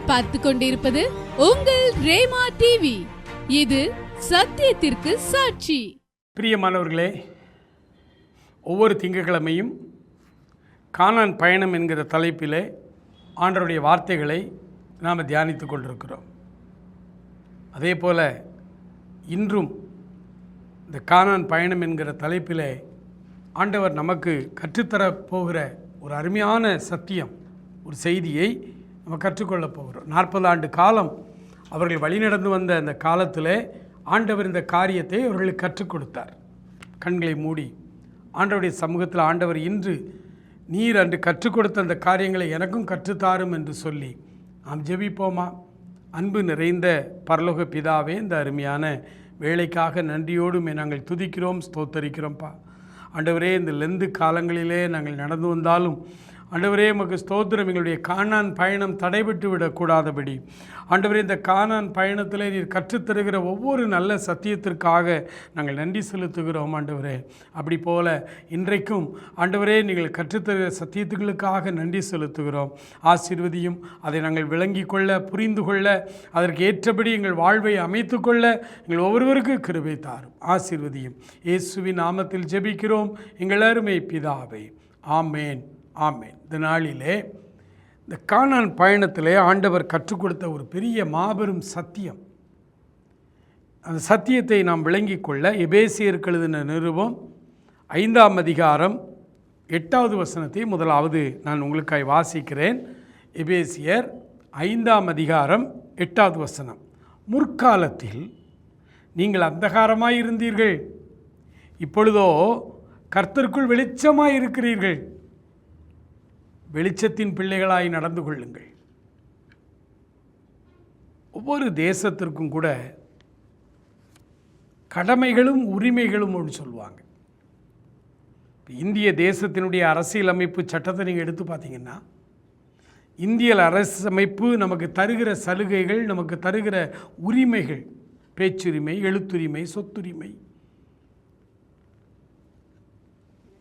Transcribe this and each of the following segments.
நீங்கள் பார்த்து கொண்டிருப்பது உங்கள் ரேமா டிவி. இது சத்தியத்திற்கு சாட்சி. பிரியமானவர்களே, ஒவ்வொரு திங்கட்கிழமையும் கானான் பயணம் என்கிற தலைப்பிலே ஆண்டவருடைய வார்த்தைகளை நாம் தியானித்து கொண்டிருக்கிறோம். அதே போல் இன்றும் இந்த கானான் பயணம் என்கிற தலைப்பிலே ஆண்டவர் நமக்கு கற்றுத்தரப் போகிற ஒரு அருமையான சத்தியம், ஒரு செய்தியை நம்ம கற்றுக்கொள்ளப் போகிறோம். 40 ஆண்டு காலம் அவர்கள் வழிநடந்து வந்த அந்த காலத்தில் ஆண்டவர் இந்த காரியத்தை அவர்களுக்கு கற்றுக் கொடுத்தார். கண்களை மூடி ஆண்டவருடைய சமூகத்தில், ஆண்டவர் இன்று நீர் அன்று கற்றுக் கொடுத்த அந்த காரியங்களை எனக்கும் கற்றுத்தாரும் என்று சொல்லி நாம் ஜெபிப்போமா? அன்பு நிறைந்த பரலோக பிதாவே, இந்த அருமையான வேலைக்காக நன்றியோடு நாங்கள் துதிக்கிறோம், ஸ்தோத்தரிக்கிறோம்ப்பா. ஆண்டவரே, இந்த லெந்து காலங்களிலே நாங்கள் நடந்து வந்தாலும் ஆண்டவரே உமக்கு ஸ்தோத்திரம். எங்களுடைய கானான் பயணம் தடைபட்டு விடக்கூடாதபடி ஆண்டவரே, இந்த கானான் பயணத்தில் நீர் கற்றுத்தருகிற ஒவ்வொரு நல்ல சத்தியத்திற்காக நாங்கள் நன்றி செலுத்துகிறோம். ஆண்டவரே, அப்படி போல இன்றைக்கும் ஆண்டவரே நீங்கள் கற்றுத்தருகிற சத்தியத்துகளுக்காக நன்றி செலுத்துகிறோம். ஆசீர்வதியும். அதை நாங்கள் விளங்கி கொள்ள, புரிந்து கொள்ள, அதற்கு ஏற்றபடி எங்கள் வாழ்வை அமைத்து கொள்ள எங்கள் ஒவ்வொருவருக்கு கிருபை தாரும். ஆசீர்வதியும். இயேசுவின் நாமத்தில் ஜெபிக்கிறோம் எங்கள் அருமை பிதாவே. ஆமேன், ஆமேன். இந்த நாளிலே இந்த கானான் பயணத்திலே ஆண்டவர் கற்றுக் கொடுத்த ஒரு பெரிய மாபெரும் சத்தியம், அந்த சத்தியத்தை நாம் விளங்கி கொள்ள எபேசியருக்கு எழுதின நிருபம் 5ஆம் அதிகாரம் 8வது வசனத்தை முதலாவது நான் உங்களுக்காய் வாசிக்கிறேன். எபேசியர் 5ஆம் அதிகாரம் 8வது வசனம். முற்காலத்தில் நீங்கள் அந்தகாரமாய் இருந்தீர்கள், இப்பொழுதோ கர்த்தருக்குள் வெளிச்சமாய் இருக்கிறீர்கள். வெளிச்சத்தின் பிள்ளைகளாய் நடந்து கொள்ளுங்கள். ஒவ்வொரு தேசத்திற்கும் கூட கடமைகளும் உரிமைகளும் ஒன்று சொல்லுவாங்க. இந்திய தேசத்தினுடைய அரசியலமைப்பு சட்டத்தை நீங்கள் எடுத்து பார்த்தீங்கன்னா, இந்திய அரசமைப்பு நமக்கு தருகிற சலுகைகள், நமக்கு தருகிற உரிமைகள், பேச்சுரிமை, எழுத்துரிமை, சொத்துரிமை,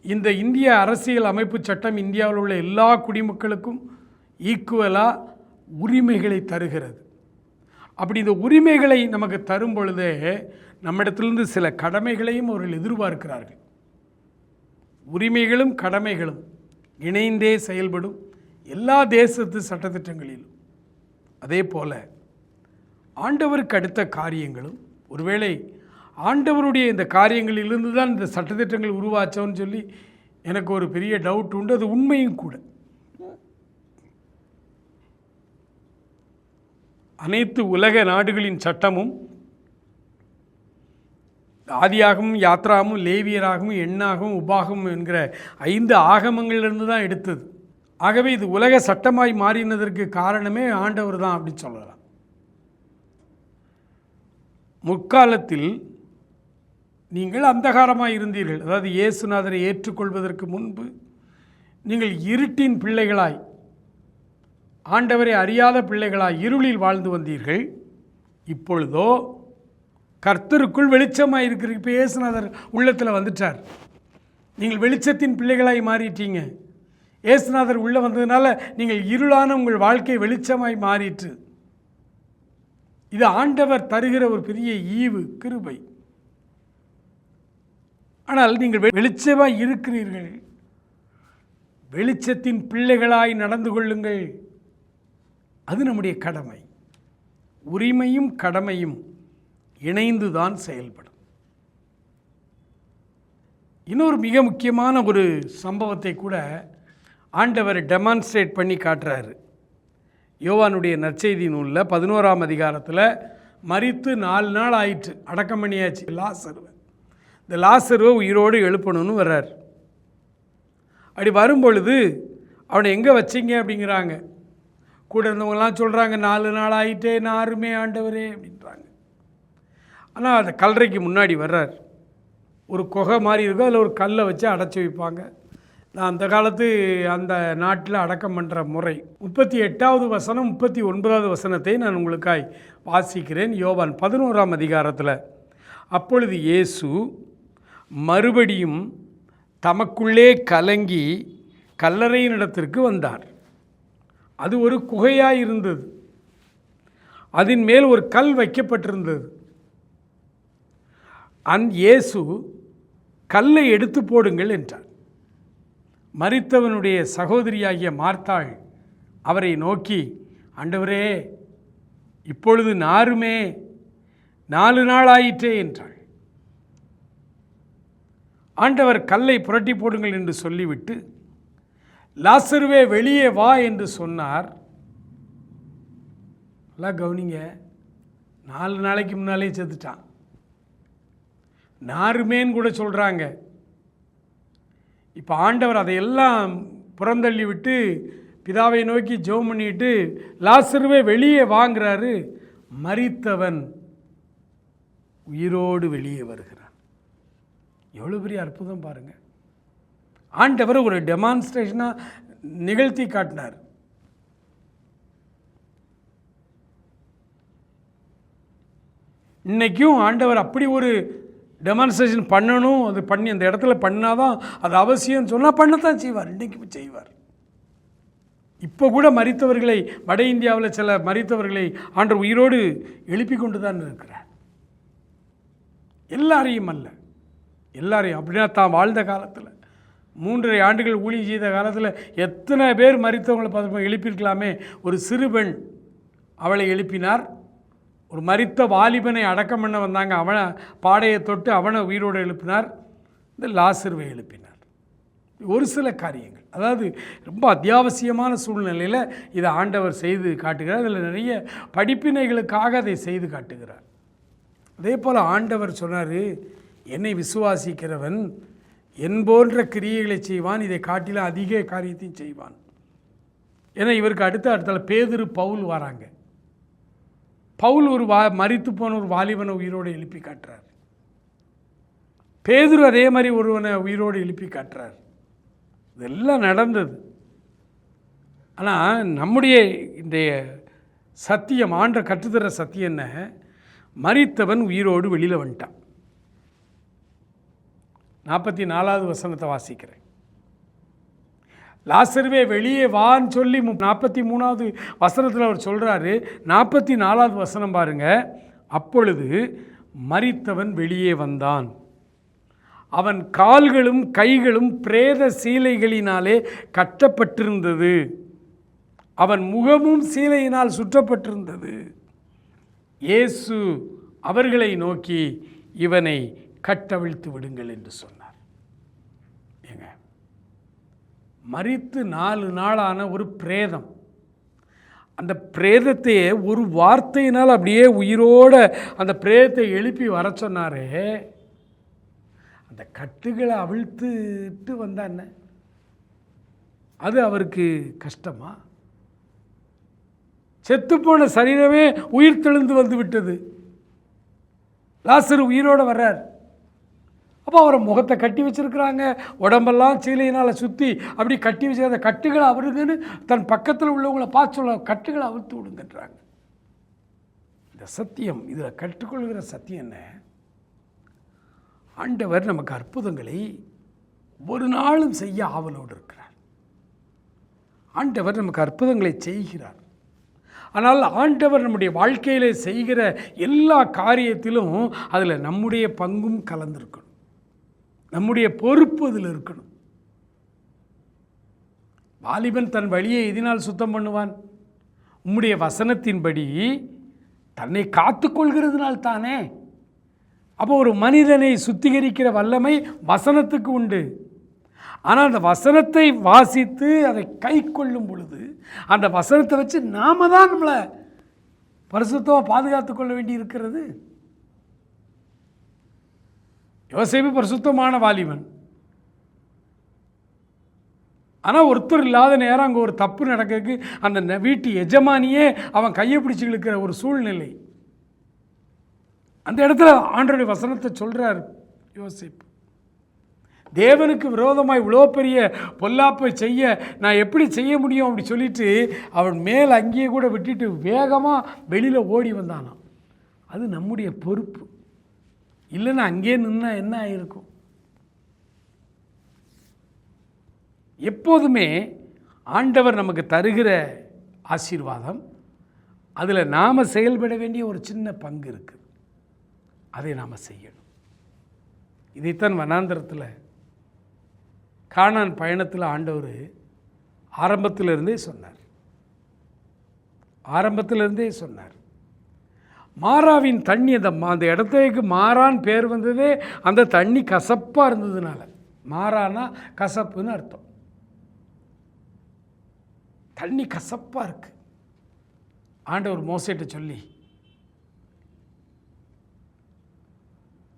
இந்த இந்திய அரசியல் அமைப்பு சட்டம் இந்தியாவில் உள்ள எல்லா குடிமக்களுக்கும் ஈக்குவலாக உரிமைகளை தருகிறது. அப்படி இந்த உரிமைகளை நமக்கு தரும் பொழுதே நம்மிடத்திலிருந்து சில கடமைகளையும் அவர்கள் எதிர்பார்க்கிறார்கள். உரிமைகளும் கடமைகளும் இணைந்தே செயல்படும் எல்லா தேசத்து சட்டத்திட்டங்களிலும். அதே போல் ஆண்டவருக்கு அடுத்த காரியங்களும், ஒருவேளை ஆண்டவருடைய இந்த காரியங்களிலிருந்து தான் இந்த சட்டத்திட்டங்கள் உருவாச்சோன்னு சொல்லி எனக்கு ஒரு பெரிய டவுட் உண்டு. அது உண்மையும் கூட. அனைத்து உலக நாடுகளின் சட்டமும் ஆதியாகமும், யாத்ராகமும், லேவியராகவும், எண்ணாகவும், உபாகமும் என்கிற 5 ஆகமங்களிலிருந்து தான் எடுத்தது. ஆகவே இது உலக சட்டமாய் மாறினதற்கு காரணமே ஆண்டவர் தான் அப்படி சொல்லலாம். முற்காலத்தில் நீங்கள் அந்தகாரமாக இருந்தீர்கள், அதாவது இயேசுநாதரை ஏற்றுக்கொள்வதற்கு முன்பு நீங்கள் இருட்டின் பிள்ளைகளாய், ஆண்டவரை அறியாத பிள்ளைகளாய் இருளில் வாழ்ந்து வந்தீர்கள். இப்பொழுதோ கர்த்தருக்குள் வெளிச்சமாக இருக்கிறீர்கள். இப்போ இயேசுநாதர் உள்ளத்தில் வந்துட்டார், நீங்கள் வெளிச்சத்தின் பிள்ளைகளாய் மாறிட்டீங்க. இயேசுநாதர் உள்ளே வந்ததுனால நீங்கள் இருளான உங்கள் வாழ்க்கை வெளிச்சமாய் மாறிற்று. இது ஆண்டவர் தருகிற ஒரு பெரிய ஈவு, கிருபை. ஆனால் நீங்கள் வெளிச்சமாய் இருக்கிறீர்கள், வெளிச்சத்தின் பிள்ளைகளாய் நடந்து கொள்ளுங்கள். அது நம்முடைய கடமை. உரிமையும் கடமையும் இணைந்து தான் செயல்படும். இன்னொரு மிக முக்கியமான ஒரு சம்பவத்தை கூட ஆண்டவர் டெமான்ஸ்ட்ரேட் பண்ணி காட்டுறாரு. யோவானுடைய நற்செய்தி நூலில் 11ஆம் அதிகாரத்தில் மரித்து 4 நாள் ஆயிற்று, அடக்கம் பண்ணியாச்சு லாசருவை. இந்த லாசருவை உயிரோடு எழுப்பணும்னு வர்றார். அப்படி வரும்பொழுது அவனை எங்கே வச்சிங்க அப்படிங்கிறாங்க. கூட இருந்தவங்கலாம் சொல்கிறாங்க 4 நாள் ஆகிட்டே, நாருமே ஆண்டவரே அப்படின்றாங்க. ஆனால் அந்த கல்லறைக்கு முன்னாடி வர்றார். ஒரு குகை மாதிரி இருக்கும், அதில் ஒரு கல்லை வச்சு அடைச்சி வைப்பாங்க. நான் அந்த காலத்து அந்த நாட்டில் அடக்கம் பண்ணுற முறை. 38வது வசனம் 39வது வசனத்தை நான் உங்களுக்காய் வாசிக்கிறேன். யோவான் 11ஆம் அதிகாரத்தில். அப்பொழுது இயேசு மறுபடியும் தமக்குள்ளே கலங்கி கல்லறையினிடத்திற்கு வந்தார். அது ஒரு குகையாக இருந்தது. அதன் மேல் ஒரு கல் வைக்கப்பட்டிருந்தது. இயேசு கல்லை எடுத்து போடுங்கள் என்றார். மரித்தவனுடைய சகோதரியாகிய மார்த்தாள் அவரை நோக்கி, ஆண்டவரே, இப்பொழுது நாருமே 4 நாள் ஆயிற்றே என்றாள். ஆண்டவர் கல்லை புரட்டி போடுங்கள் என்று சொல்லிவிட்டு, லாசருவே வெளியே வா என்று சொன்னார். எல்லாம் கவனிங்க, 4 நாளைக்கு முன்னாலே செத்துட்டான். நாருமேன்னு கூட சொல்கிறாங்க. இப்போ ஆண்டவர் அதையெல்லாம் புறந்தள்ளி விட்டு பிதாவை நோக்கி ஜெபம் பண்ணிட்டு லாசருவே வெளியே வாங்கிறாரு. மரித்தவன் உயிரோடு வெளியே வருகிறான். எவ்வளோ பெரிய அற்புதம் பாருங்கள். ஆண்டவர் ஒரு டெமான்ஸ்ட்ரேஷனாக நிகழ்த்தி காட்டினார். இன்றைக்கும் ஆண்டவர் அப்படி ஒரு டெமான்ஸ்ட்ரேஷன் பண்ணணும், அது பண்ணி அந்த இடத்துல பண்ணாதான் அது அவசியம் சொன்னால் பண்ணத்தான் செய்வார். இன்றைக்கு செய்வார். இப்போ கூட மரித்தவர்களை, வட இந்தியாவில் சில மரித்தவர்களை ஆண்டவர் உயிரோடு எழுப்பி கொண்டு தான் இருக்கிறார். எல்லாரையும் அல்ல, எல்லாரையும். அப்படின்னா தான் வாழ்ந்த காலத்தில் 3.5 ஆண்டுகள் ஊழியம் செய்த காலத்தில் எத்தனை பேர் மரித்தவங்களை பார்த்து எழுப்பியிருக்கலாமே. ஒரு சிறுபெண் அவளை எழுப்பினார். ஒரு மரித்த வாலிபனை அடக்கம் பண்ண வந்தாங்க, அவனை பாடையை தொட்டு அவனை உயிரோடு எழுப்பினார். இந்த லாசருவை எழுப்பினார். ஒரு சில காரியங்கள், அதாவது ரொம்ப அத்தியாவசியமான சூழ்நிலையில் இதை ஆண்டவர் செய்து காட்டுகிறார். அதில் நிறைய படிப்பினைகளுக்காக அதை செய்து காட்டுகிறார். அதே போல் ஆண்டவர் சொன்னார், என்னை விசுவாசிக்கிறவன் என் போன்ற கிரியைகளை செய்வான், இதை காட்டிலும் அதிக காரியத்தையும் செய்வான். ஏன்னா இவருக்கு அடுத்த பேதுரு, பவுல் வராங்க. பவுல் ஒரு மரித்து போன ஒரு வாலிபனை உயிரோடு எழுப்பி காட்டுறார். பேதுரு அதே மாதிரி ஒருவனை உயிரோடு எழுப்பி காட்டுறார். இதெல்லாம் நடந்தது. ஆனால் நம்முடைய இன்றைய சத்தியம், ஆண்ட கற்றுத்தர சத்தியம் என்ன? மரித்தவன் உயிரோடு வெளியில் வந்துட்டான். 44வது வசனத்தை வாசிக்கிறேன். லாசருவே வெளியே வான்னு சொல்லி 43வது வசனத்தில் அவர் சொல்கிறாரு. 44வது வசனம் பாருங்க. அப்பொழுது மரித்தவன் வெளியே வந்தான். அவன் கால்களும் கைகளும் பிரேத சீலைகளினாலே கட்டப்பட்டிருந்தது. அவன் முகமும் சீலையினால் சுற்றப்பட்டிருந்தது. இயேசு அவர்களை நோக்கி, இவனை கட்டவிழ்த்து விடுங்கள் என்று சொன்னார். ஏங்க, மரித்து 4 நாளான ஒரு பிரேதம், அந்த பிரேதத்தையே ஒரு வார்த்தையினால் அப்படியே உயிரோடு அந்த பிரேதத்தை எழுப்பி வர சொன்னாரே, அந்த கட்டுகளை அவிழ்த்துட்டு வந்தான அது அவருக்கு கஷ்டமா? செத்துப்போன சரீரமே உயிர் தெழுந்து வந்து விட்டது. லாசரு உயிரோடு வர்றார். அப்போ அவரை முகத்தை கட்டி வச்சுருக்கிறாங்க, உடம்பெல்லாம் சீலையினால் சுற்றி அப்படி கட்டி வச்சு அந்த கட்டுகளை அவருக்குன்னு தன் பக்கத்தில் உள்ளவங்களை பார்த்து சொல்ல, கட்டுகளை அவிழ்த்து விடுங்கன்றாங்க. இந்த சத்தியம், இதில் கற்றுக்கொள்கிற சத்தியம் என்ன? ஆண்டவர் நமக்கு அற்புதங்களை ஒரு நாளும் செய்ய ஆவலோடு இருக்கிறார். ஆண்டவர் நமக்கு அற்புதங்களை செய்கிறார். ஆனால் ஆண்டவர் நம்முடைய வாழ்க்கையில் செய்கிற எல்லா காரியத்திலும் அதில் நம்முடைய பங்கும் கலந்துருக்கணும், நம்முடைய பொறுப்பு அதில் இருக்கணும். வாலிபன் தன் வழியை எதினால் சுத்தம் பண்ணுவான்? உம்முடைய வசனத்தின்படி தன்னை காத்து கொள்கிறதுனால் தானே. அப்போ ஒரு மனிதனை சுத்திகரிக்கிற வல்லமை வசனத்துக்கு உண்டு. ஆனால் அந்த வசனத்தை வாசித்து அதை கை கொள்ளும் பொழுது அந்த வசனத்தை வச்சு நாம தான் நம்மளை பரிசுத்தமாக பாதுகாத்து கொள்ள வேண்டி இருக்கிறது. யோசேப்பு பரிசுத்தமான வாலிபன். ஆனால் ஒருத்தர் இல்லாத நேரம் அங்கே ஒரு தப்பு நடக்கிறதுக்கு அந்த வீட்டு எஜமானியே அவன் கையை பிடிச்சி இழுக்கிற ஒரு சூழ்நிலை. அந்த இடத்துல ஆண்டவருடைய வசனத்தை சொல்கிறார் யோசேப்பு. தேவனுக்கு விரோதமாய் இவ்வளோ பெரிய பொல்லாப்பை செய்ய நான் எப்படி செய்ய முடியும் அப்படி சொல்லிட்டு அவன் மேல் அங்கேயே கூட விட்டுட்டு வேகமாக வெளியில் ஓடி வந்தானாம். அது நம்முடைய பொறுப்பு. இல்லைன்னா அங்கேயே நின்னா என்ன ஆகிருக்கும்? எப்போதுமே ஆண்டவர் நமக்கு தருகிற ஆசீர்வாதம் அதில் நாம் செயல்பட வேண்டிய ஒரு சின்ன பங்கு இருக்குது. அதை நாம் செய்யணும். இதைத்தான் வனாந்தரத்தில் கானான் பயணத்தில் ஆண்டவர் ஆரம்பத்திலிருந்தே சொன்னார். மாறாவின் தண்ணி அந்த இடத்துக்கு மாறான் பேர் வந்ததே அந்த தண்ணி கசப்பாக இருந்ததுனால. மாறானா கசப்புன்னு அர்த்தம். தண்ணி கசப்பாக இருக்கு. ஆண்டவர் மோசேட்ட சொல்லி,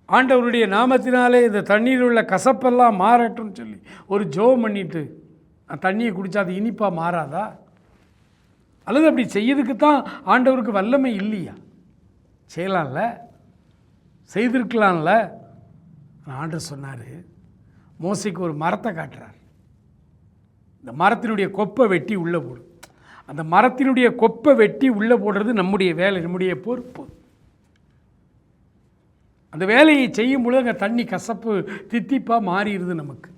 ஆண்டவருடைய நாமத்தினாலே இந்த தண்ணீர் உள்ள கசப்பெல்லாம் மாறட்டும் சொல்லி ஒரு ஜெபம் பண்ணிட்டு தண்ணியை குடித்தா அது இனிப்பாக மாறாதா? அல்லது அப்படி செய்யறதுக்கு தான் ஆண்டவருக்கு வல்லமை இல்லையா? செய்யலாம்ல, செய்திருக்கலாம்ல. ஆண்டவர் சொன்னார், மோசைக்கு ஒரு மரத்தை காட்டுறார். இந்த மரத்தினுடைய கொப்பை வெட்டி உள்ளே போடு. அந்த மரத்தினுடைய கொப்பை வெட்டி உள்ளே போடுறது நம்முடைய வேலை, நம்முடைய பொறுப்பு. அந்த வேலையை செய்யும் பொழுது அங்கே தண்ணி கசப்பு தித்திப்பாக மாறிடுது நமக்கு.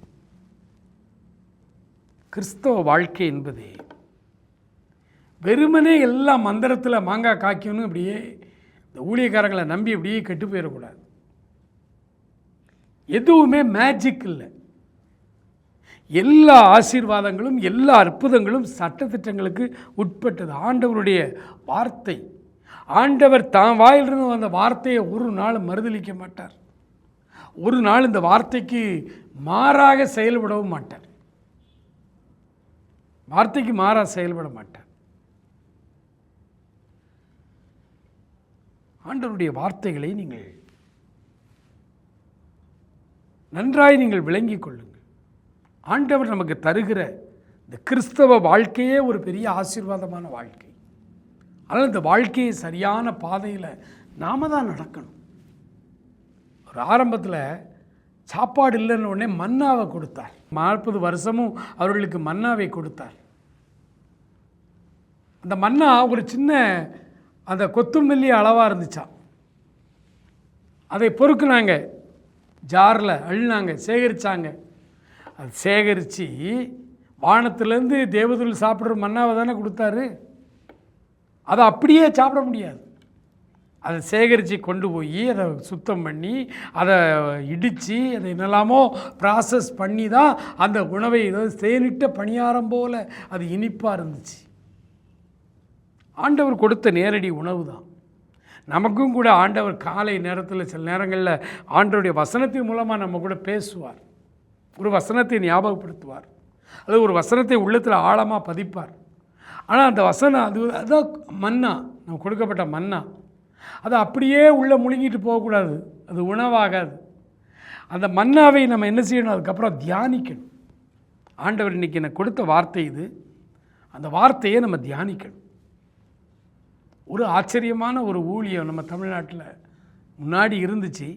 கிறிஸ்தவ வாழ்க்கை என்பது வெறுமனே எல்லாம் மந்திரத்தில் மாங்காய் காய்க்கணும் அப்படியே இந்த ஊழியக்காரங்களை நம்பி அப்படியே கெட்டு போயிடக்கூடாது. எதுவுமே மேஜிக் இல்லை. எல்லா ஆசீர்வாதங்களும் எல்லா அற்புதங்களும் சட்டத்திட்டங்களுக்கு உட்பட்டது. ஆண்டவருடைய வார்த்தை, ஆண்டவர் தான் வாயிலிருந்து அந்த வார்த்தையை ஒரு நாள் மறுதலிக்க மாட்டார். ஒரு நாள் இந்த வார்த்தைக்கு மாறாக செயல்படவும் மாட்டார். வார்த்தைக்கு மாறாக செயல்பட மாட்டார். ஆண்டவருடைய வார்த்தைகளை நீங்கள் நன்றாய் நீங்கள் விளங்கிக் கொள்ளுங்கள். ஆண்டவர் நமக்கு தருகிற இந்த கிறிஸ்தவ வாழ்க்கையே ஒரு பெரிய ஆசீர்வாதமான வாழ்க்கை. அதனால் இந்த வாழ்க்கையை சரியான பாதையில் நாம தான் நடக்கணும். ஒரு ஆரம்பத்தில் சாப்பாடு இல்லைன்னு உடனே மன்னாவை கொடுத்தார். 40 வருஷமும் அவர்களுக்கு மன்னாவை கொடுத்தார். அந்த மன்னா ஒரு சின்ன அந்த கொத்துமல்லி அளவாக இருந்துச்சான். அதை பொறுக்குனாங்க, ஜாரில் அள்ளினாங்க, சேகரித்தாங்க. அது சேகரித்து வானத்திலேருந்து தேவதூதர்கள் சாப்பிட்ற மன்னாவை தானே கொடுத்தாரு. அதை அப்படியே சாப்பிட முடியாது. அதை சேகரித்து கொண்டு போய் அதை சுத்தம் பண்ணி அதை இடித்து அதை என்னெல்லாமோ ப்ராசஸ் பண்ணி தான் அந்த உணவை தேனிட்ட பணியாரம் போல் அது இனிப்பாக இருந்துச்சு. ஆண்டவர் கொடுத்த நேரடி உணவு தான். நமக்கும் கூட ஆண்டவர் காலை நேரத்தில் சில நேரங்களில் ஆண்டவருடைய வசனத்தின் மூலமாக நம்ம கூட பேசுவார். ஒரு வசனத்தை ஞாபகப்படுத்துவார், அல்லது ஒரு வசனத்தை உள்ளத்தில் ஆழமாக பதிப்பார். ஆனால் அந்த வசனம் அதுதான் மன்னா, நம்ம கொடுக்கப்பட்ட மன்னா. அதை அப்படியே உள்ளே முழுங்கிட்டு போகக்கூடாது, அது உணவாகாது. அந்த மன்னாவை நம்ம என்ன செய்யணும்? அதுக்கப்புறம் தியானிக்கணும். ஆண்டவர் இன்றைக்கி எனக்கு கொடுத்த வார்த்தை இது, அந்த வார்த்தையை நம்ம தியானிக்கணும். ஒரு ஆச்சரியமான ஒரு ஊழியம் நம்ம தமிழ்நாட்டில் முன்னாடி இருந்துச்சு.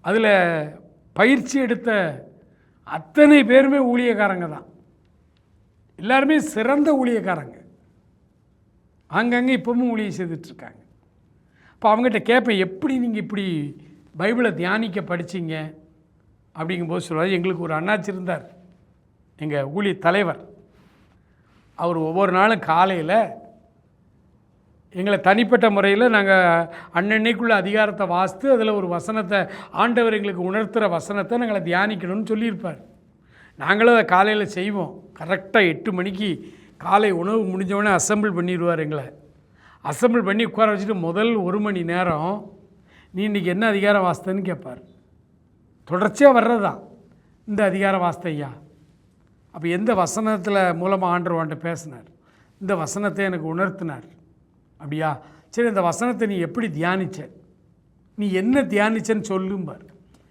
அதில் பயிற்சி எடுத்த அத்தனை பேருமே ஊழியக்காரங்க தான். எல்லாருமே சிறந்த ஊழியக்காரங்க. அங்கங்கே இப்போவும் ஊழியம் செய்துட்ருக்காங்க. இப்போ அவங்ககிட்ட கேட்பேன், எப்படி நீங்கள் இப்படி பைபிளை தியானிக்க படிச்சிங்க அப்படிங்கும்போது சொல்லுவார், எங்களுக்கு ஒரு அண்ணாச்சி இருந்தார், எங்கள் ஊழிய தலைவர். அவர் ஒவ்வொரு நாளும் காலையில் எங்களை தனிப்பட்ட முறையில் நாங்கள் அன்னன்னைக்குள்ள அதிகாரத்தை வாசித்து அதில் ஒரு வசனத்தை, ஆண்டவர் எங்களுக்கு உணர்த்துகிற வசனத்தை நாங்கள் தியானிக்கணும்னு சொல்லியிருப்பார். நாங்களும் அதை காலையில் செய்வோம். கரெக்டாக 8 மணிக்கு காலை உணவு முடிஞ்சவொடனே அசெம்பிள் பண்ணிடுவார். எங்களை அசெம்பிள் பண்ணி உட்கார வச்சுட்டு முதல் 1 மணி நேரம் நீ இன்றைக்கி என்ன அதிகாரம் வாசித்தன்னு கேட்பார். தொடர்ச்சியாக வர்றது தான் இந்த அதிகாரம் வாசித்தையா. அப்போ எந்த வசனத்தில் மூலமாக ஆண்டவர் பேசினார், இந்த வசனத்தை எனக்கு உணர்த்தினார். அப்படியா, சரி, இந்த வசனத்தை நீ எப்படி தியானிச்ச, நீ என்ன தியானிச்சன்னு சொல்லும்பார்.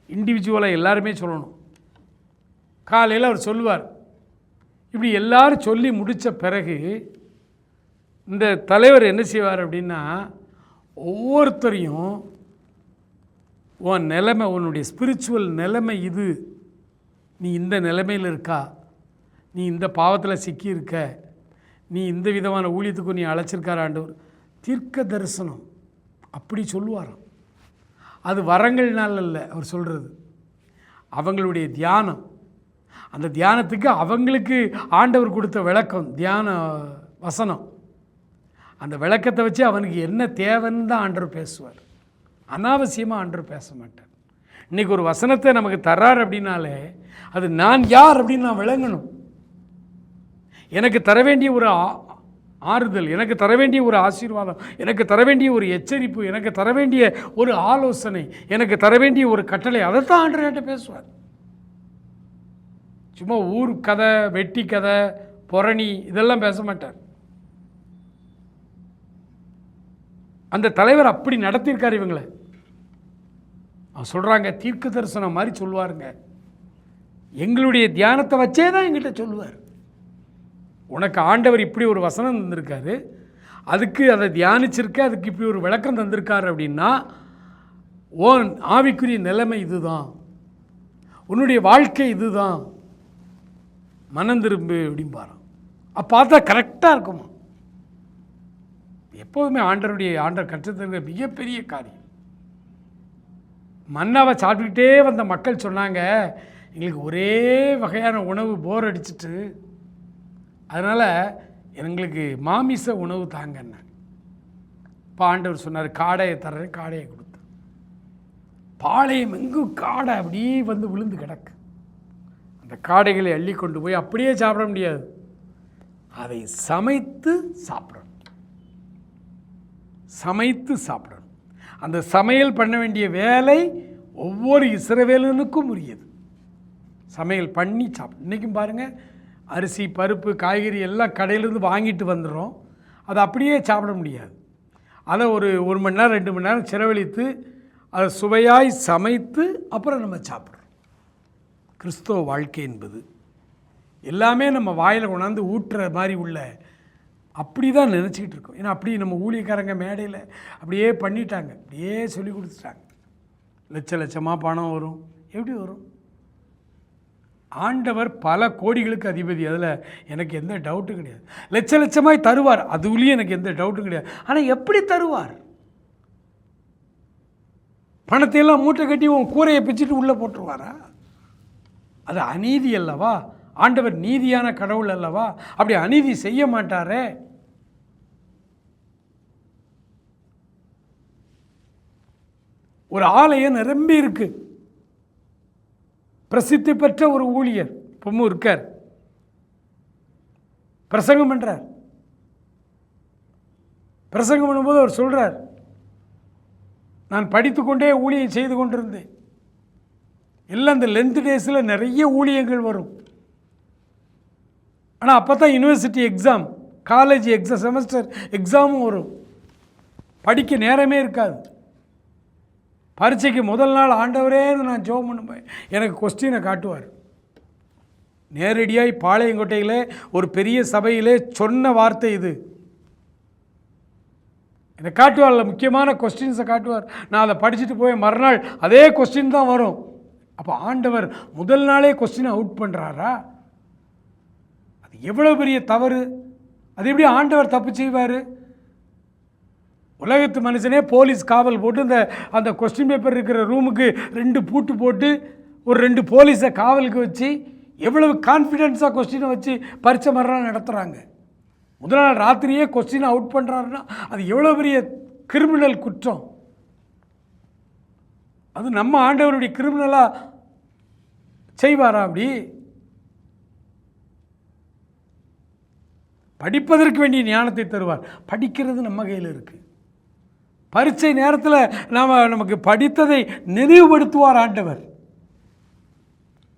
இண்டிவிஜுவலாக எல்லாருமே சொல்லணும். காலையில் அவர் சொல்லுவார். இப்படி எல்லாரும் சொல்லி முடித்த பிறகு இந்த தலைவர் என்ன செய்வார் அப்படின்னா, ஒவ்வொருத்தரையும் உன் நிலைமை, உன்னுடைய ஸ்பிரிச்சுவல் நிலைமை இது, நீ இந்த நிலைமையில் இருக்கா, நீ இந்த பாவத்தில் சிக்கியிருக்க, நீ இந்த விதமான ஊழியத்துக்கு நீ அழைச்சிருக்கார் ஆண்டவர், தீர்க்க தரிசனம் அப்படி சொல்லுவாராம். அது வரங்கள்னால இல்லை அவர் சொல்கிறது, அவங்களுடைய தியானம். அந்த தியானத்துக்கு அவங்களுக்கு ஆண்டவர் கொடுத்த விளக்கம், தியான வசனம். அந்த விளக்கத்தை வச்சு அவனுக்கு என்ன தேவைன்னு தான் ஆண்டவர் பேசுவார். அனாவசியமாக ஆண்டவர் பேச மாட்டார். இன்றைக்கி ஒரு வசனத்தை நமக்கு தர்றார் அப்படின்னாலே அது நான் யார் அப்படின்னு நான் விளங்கணும். எனக்கு தர வேண்டிய ஒரு ஆறுதல், எனக்கு தர வேண்டிய ஒரு ஆசீர்வாதம், எனக்கு தர வேண்டிய ஒரு எச்சரிப்பு, எனக்கு தர வேண்டிய ஒரு ஆலோசனை, எனக்கு தர வேண்டிய ஒரு கட்டளை, அதைத்தான் ஆண்டவர் என்கிட்ட பேசுவார். சும்மா ஊர் கதை, வெட்டி கதை, புரணி இதெல்லாம் பேச மாட்டார். அந்த தலைவர் அப்படி நடத்தியிருக்கார் இவங்களை. சொல்கிறாங்க, தீர்க்க தரிசனம் மாதிரி சொல்லுவாருங்க. எங்களுடைய தியானத்தை வச்சே தான் எங்கிட்ட சொல்லுவார். உனக்கு ஆண்டவர் இப்படி ஒரு வசனம் தந்திருக்காரு, அதுக்கு அதை தியானிச்சிருக்க, அதுக்கு இப்படி ஒரு விளக்கம் தந்திருக்காரு அப்படின்னா ஓன் ஆவிக்குரிய நிலைமை இதுதான், உன்னுடைய வாழ்க்கை இதுதான், மனம் திரும்பு அப்படிம்பாராம். அப்போ பார்த்தா கரெக்டாக இருக்குமா? எப்போதுமே ஆண்டவர் கற்றுத்தருகிற மிகப்பெரிய காரியம். மன்னாவை சாப்பிட்டுக்கிட்டே வந்த மக்கள் சொன்னாங்க, எங்களுக்கு ஒரே வகையான உணவு போர் அடிச்சிட்டு, அதனால் எங்களுக்கு மாமிச உணவு தாங்கன்னு. இப்போ ஆண்டவர் சொன்னார், காடையை தர்றேன். காடையை கொடுத்தேன். பாளையம் எங்கும் காடை அப்படியே வந்து விழுந்து கிடக்கு. அந்த காடைகளை அள்ளி கொண்டு போய் அப்படியே சாப்பிட முடியாது, அதை சமைத்து சாப்பிடணும். சமைத்து சாப்பிடணும். அந்த சமையல் பண்ண வேண்டிய வேலை ஒவ்வொரு இஸ்ரவேலனுக்கும் உரியது. சமையல் பண்ணி சாப்பிடும். இன்றைக்கும் பாருங்கள், அரிசி, பருப்பு, காய்கறி எல்லாம் கடையிலேருந்து வாங்கிட்டு வந்துடுறோம். அதை அப்படியே சாப்பிட முடியாது. அதை ஒரு மணி நேரம் 2 மணி நேரம் செலவழித்து அதை சுவையாய் சமைத்து அப்புறம் நம்ம சாப்பிட்றோம். கிறிஸ்தவ வாழ்க்கை என்பது எல்லாமே நம்ம வாயில் கொண்டாந்து ஊட்டுற மாதிரி உள்ள அப்படி தான் நினச்சிக்கிட்டு இருக்கோம். ஏன்னா அப்படி நம்ம ஊழியக்காரங்க மேடையில் அப்படியே பண்ணிட்டாங்க, அப்படியே சொல்லி கொடுத்துட்டாங்க. லட்சமாக பணம் வரும். எப்படி வரும்? ஆண்டவர் பல கோடிகளுக்கு அதிபதி, அதில் எனக்கு எந்த டவுட்டும் கிடையாது. லட்சமாய் தருவார், அதுலேயும் எனக்கு எந்த டவுட்டும் கிடையாது. ஆனால் எப்படி தருவார்? பணத்தையெல்லாம் மூட்டை கட்டி உன் கூரையை பிச்சுட்டு உள்ளே போட்டுருவாரா? அது அநீதி அல்லவா? ஆண்டவர் நீதியான கடவுள் அல்லவா? அப்படி அநீதி செய்ய மாட்டாரே. ஒரு ஆலயம் நிரம்பி இருக்கு, பிரசித்தி பெற்ற ஒரு ஊழியர் பொம்மு இருக்கார், பிரசங்கம் பண்றார். பிரசங்கம் பண்ணும்போது அவர் சொல்றார், நான் படித்துக்கொண்டே ஊழியம் செய்து கொண்டிருந்தேன். எல்லாம் இந்த லென்த் டேஸில் நிறைய ஊழியங்கள் வரும். ஆனால் அப்போ தான் university exam, college exam, semester எக்ஸாமும் வரும். படிக்க நேரமே இருக்காது. பரீட்சைக்கு முதல் நாள் ஆண்டவரேன்னு நான் ஜெபம் பண்ணுவேன், எனக்கு கொஸ்டினை காட்டுவார். நேரடியாய் பாளையங்கோட்டையில் ஒரு பெரிய சபையிலே சொன்ன வார்த்தை இது. என்னை காட்டுவார்ல, முக்கியமான கொஸ்டின்ஸை காட்டுவார். நான் அதை படிச்சுட்டு போய் மறுநாள் அதே கொஸ்டின் தான் வரும். அப்போ ஆண்டவர் முதல் நாளே கொஸ்டினை அவுட் பண்ணுறாரா? அது எவ்வளோ பெரிய தவறு! அது எப்படி ஆண்டவர் தப்பு செய்வார்? உலகத்து மனுஷனே போலீஸ் காவல் போட்டு அந்த கொஸ்டின் பேப்பர் இருக்கிற ரூமுக்கு 2 பூட்டு போட்டு ஒரு 2 போலீஸை காவலுக்கு வச்சு எவ்வளவு கான்ஃபிடென்ஸாக கொஸ்டினை வச்சு பரீட்சை மறுநாள் நடத்துகிறாங்க. முதல் நாள் ராத்திரியே கொஸ்டினை அவுட் பண்ணுறாருன்னா அது எவ்வளோ பெரிய கிரிமினல் குற்றம். அது நம்ம ஆண்டவருடைய கிரிமினலாக செய்வாரா? அப்படி படிப்பதற்கு வேண்டிய ஞானத்தை தருவார். படிக்கிறது நம்ம கையில் இருக்குது. பரீட்சை நேரத்தில் நமக்கு படித்ததை நினைவுபடுத்துவார் ஆண்டவர்.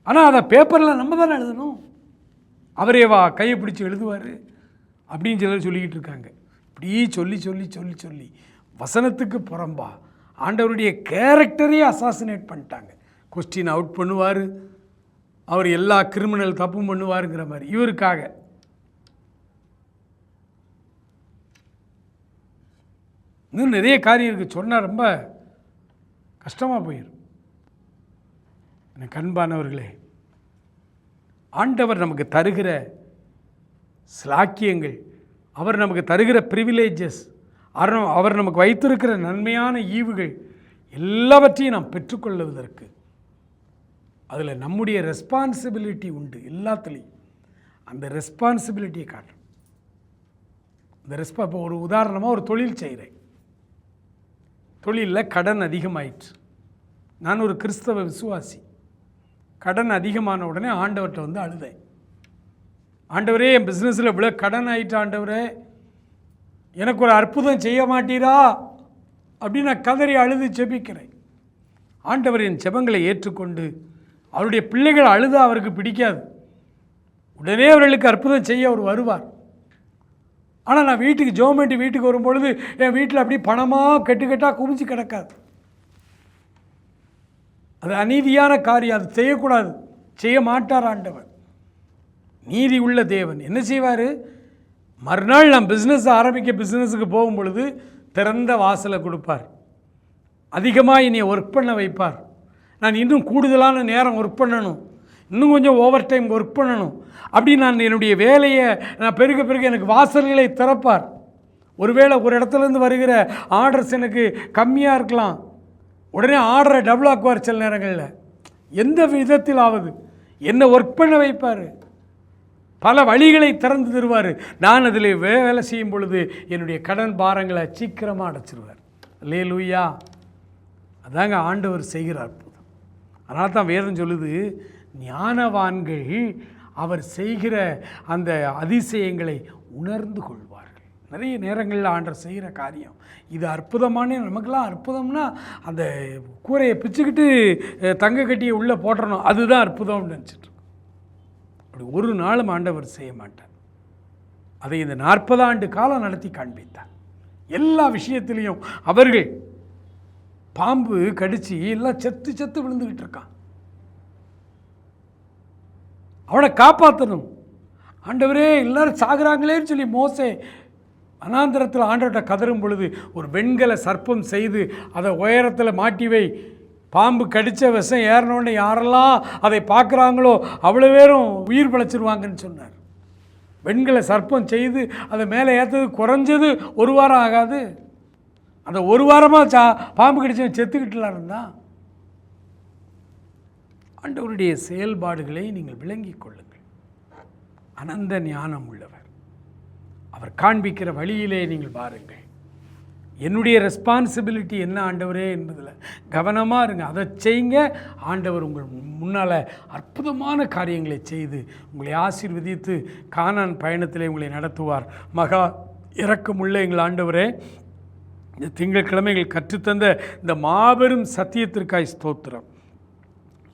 ஆனால் அதை பேப்பரில் நம்ம தானே எழுதணும். அவரே வா கையை பிடிச்சி எழுதுவார் அப்படின்னு சிலர் சொல்லிக்கிட்டு இருக்காங்க. இப்படி சொல்லி சொல்லி சொல்லி சொல்லி வசனத்துக்கு புறம்பா ஆண்டவருடைய கேரக்டரையே அசாசினேட் பண்ணிட்டாங்க. கொஸ்டின் அவுட் பண்ணுவார், அவர் எல்லா கிரிமினல் தப்பும் பண்ணுவாருங்கிற மாதிரி இவருக்காக. இன்னும் நிறைய காரியம் இருக்குது, சொன்னால் ரொம்ப கஷ்டமாக போயிடும். எனக்கு அன்பானவர்களே, ஆண்டவர் நமக்கு தருகிற ஸ்லாக்கியங்கள், அவர் நமக்கு தருகிற ப்ரிவிலேஜஸ், அவர் நமக்கு வைத்திருக்கிற நன்மையான ஈவுகள் எல்லாவற்றையும் நாம் பெற்றுக்கொள்வதற்கு அதில் நம்முடைய ரெஸ்பான்சிபிலிட்டி உண்டு. எல்லாத்துலேயும் அந்த ரெஸ்பான்சிபிலிட்டியை காட்டும். இந்த இப்போ ஒரு உதாரணமாக ஒரு தொழில் செய்கிறேன். தொழிலில் கடன் அதிகமாயிற்று. நான் ஒரு கிறிஸ்தவ விசுவாசி. கடன் அதிகமான உடனே ஆண்டவர்கிட்ட வந்து அழுதேன். ஆண்டவரே, என் பிஸ்னஸில் இவ்வளோ கடன் ஆகிட்டு, ஆண்டவரே எனக்கு ஒரு அற்புதம் செய்ய மாட்டீரா அப்படின்னு நான் கதறி அழுது ஜெபிக்கிறேன். ஆண்டவர் என் ஜெபங்களை ஏற்றுக்கொண்டு, அவருடைய பிள்ளைகள் அழுத அவருக்கு பிடிக்காது, உடனே அவர்களுக்கு அற்புதம் செய்ய அவர் வருவார். ஆனால் நான் வீட்டுக்கு ஜோமெண்ட்டு வீட்டுக்கு வரும்பொழுது என் வீட்டில் அப்படி பணமாக கெட்டுக்கட்டாக குமிச்சு கிடக்காது. அது அநீதியான காரியம், அது செய்யக்கூடாது, செய்ய மாட்டார் ஆண்டவர். நீதி உள்ள தேவன் என்ன செய்வார்? மறுநாள் நான் பிஸ்னஸுக்கு போகும் பொழுது திறந்த வாசலை கொடுப்பார். அதிகமாக என்னை ஒர்க் பண்ண வைப்பார். நான் இன்னும் கூடுதலான நேரம் ஒர்க் பண்ணணும், இன்னும் கொஞ்சம் ஓவர் டைம் ஒர்க் பண்ணணும். அப்படி நான் என்னுடைய வேலையை நான் பெருக எனக்கு வாசல்களை திறப்பார். ஒருவேளை ஒரு இடத்துலேருந்து வருகிற ஆர்டர்ஸ் எனக்கு கம்மியாக இருக்கலாம், உடனே ஆர்டரை டபுள் ஆக்குவார். சில நேரங்களில் எந்த விதத்திலாவது என்னை ஒர்க் பண்ண வைப்பார். பல வழிகளை திறந்து தருவார். நான் அதில் வேலை செய்யும் பொழுது என்னுடைய கடன் பாரங்களை சீக்கிரமாக அடைச்சிருவார். அல்லேலூயா! அதாங்க ஆண்டவர் செய்கிற அற்புதம். அதனால தான் வேதம் சொல்லுது, ஞானவான்கள் அவர் செய்கிற அந்த அதிசயங்களை உணர்ந்து கொள்வார்கள். நிறைய நேரங்களில் ஆண்டவர் செய்கிற காரியம் இது அற்புதமான, நமக்கெல்லாம் அற்புதம்னா அந்த கூரையை பிச்சுக்கிட்டு தங்க கட்டியை உள்ளே போட்டுறணும், அதுதான் அற்புதம்னு நினச்சிட்ருக்கோம். அப்படி ஒரு நாளும் ஆண்டவர் செய்ய மாட்டார். அதை இந்த 40 ஆண்டு காலம் நடத்தி காண்பித்தார். எல்லா விஷயத்திலையும் அவர்கள் பாம்பு கடிச்சு எல்லாம் செத்து விழுந்துக்கிட்டு இருக்கான். அவனை காப்பாற்றணும். ஆண்டவரே எல்லாரும் சாகுறாங்களேன்னு சொல்லி மோசே அனாந்தரத்தில் ஆண்டவர்கிட்ட கதறும் பொழுது ஒரு வெண்கல சர்ப்பம் செய்து அதை உயரத்தில் மாட்டி வை, பாம்பு கடித்த விஷம் ஏறினோன்னு யாரெல்லாம் அதை பார்க்குறாங்களோ அவ்வளோ பேரும் உயிர் பிழைச்சிருவாங்கன்னு சொன்னார். வெண்கல சர்ப்பம் செய்து அதை மேலே ஏற்றது குறைஞ்சது 1 வாரம் ஆகாது. அந்த 1 வாரமாக பாம்பு கடிச்சவன் செத்துக்கிட்டுலாம் இருந்தான். ஆண்டவருடைய செயல்பாடுகளை நீங்கள் விளங்கிக் கொள்ளுங்கள். அனந்த ஞானம் உள்ளவர். அவர் காண்பிக்கிற வழியிலே நீங்கள் பாருங்கள். என்னுடைய ரெஸ்பான்சிபிலிட்டி என்ன ஆண்டவரே என்பதில் கவனமாக இருங்க. அதை செய்யுங்க. ஆண்டவர் உங்கள் முன்னால் அற்புதமான காரியங்களை செய்து உங்களை ஆசீர்வதித்து கானான் பயணத்திலே உங்களை நடத்துவார். மகா இரக்கமுள்ள எங்கள் ஆண்டவரே, இந்த திங்கட்கிழமைகள் கற்றுத்தந்த இந்த மாபெரும் சத்தியத்திற்காய் ஸ்தோத்திரம்.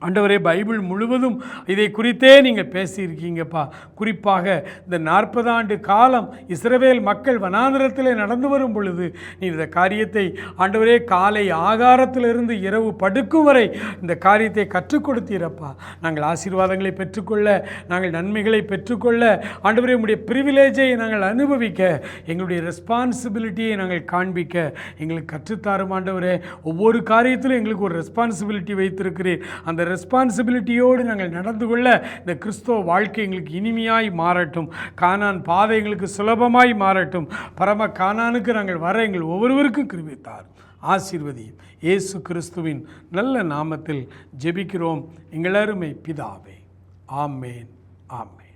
ஆண்டவரே, பைபிள் முழுவதும் இதை குறித்தே நீங்கள் பேசியிருக்கீங்கப்பா. குறிப்பாக இந்த 40 ஆண்டு காலம் இஸ்ரவேல் மக்கள் வனாந்திரத்திலே நடந்து வரும் பொழுது நீ இந்த காரியத்தை ஆண்டவரே காலை ஆகாரத்திலிருந்து இரவு படுக்கும் வரை இந்த காரியத்தை கற்றுக் கொடுத்தீரப்பா. நாங்கள் ஆசீர்வாதங்களை பெற்றுக்கொள்ள, நாங்கள் நன்மைகளை பெற்றுக்கொள்ள, ஆண்டவரே உங்களுடைய ப்ரிவிலேஜை நாங்கள் அனுபவிக்க, எங்களுடைய ரெஸ்பான்சிபிலிட்டியை நாங்கள் காண்பிக்க எங்களுக்கு கற்றுத்தாரும் ஆண்டவரே. ஒவ்வொரு காரியத்திலும் எங்களுக்கு ஒரு ரெஸ்பான்சிபிலிட்டி வைத்திருக்கிறேன். அந்த ரெஸ்பான்சிபிலிட்டியோடு நாங்கள் நடந்து கொள்ள இந்த கிறிஸ்தவ வாழ்க்கை எங்களுக்கு இனிமையாய் மாறட்டும். கானான் பாதை எங்களுக்கு சுலபமாய் மாறட்டும். பரம கானானுக்கு நாங்கள் வர எங்கள் ஒவ்வொருவருக்கும் கிருபை தாரும், ஆசீர்வதியும். இயேசு கிறிஸ்துவின் நல்ல நாமத்தில் ஜெபிக்கிறோம் எங்கள் அருமை பிதாவே. ஆமேன், ஆமேன்.